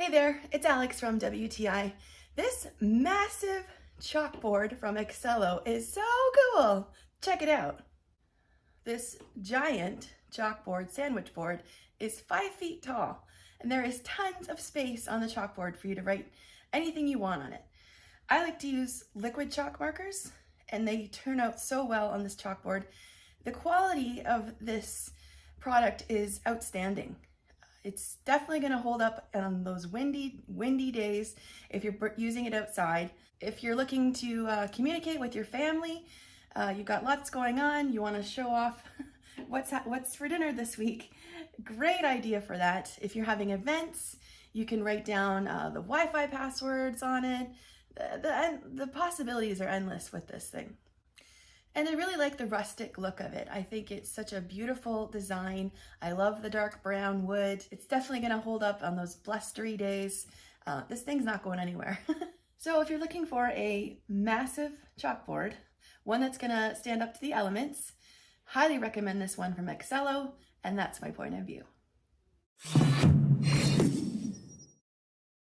Hey there, it's Alex from WTI. This massive chalkboard from Excello is so cool. Check it out. This giant chalkboard, sandwich board, is 5 feet tall, and there is tons of space on the chalkboard for you to write anything you want on it. I like to use liquid chalk markers, and they turn out so well on this chalkboard. The quality of this product is outstanding. It's definitely going to hold up on those windy days if you're using it outside. If you're looking to communicate with your family, you've got lots going on, you want to show off what's for dinner this week, great idea for that. If you're having events, you can write down the Wi-Fi passwords on it. The possibilities are endless with this thing. And I really like the rustic look of it. I think it's such a beautiful design. I love the dark brown wood. It's definitely gonna hold up on those blustery days. This thing's not going anywhere. So if you're looking for a massive chalkboard, one that's gonna stand up to the elements, highly recommend this one from Excello, and that's my point of view.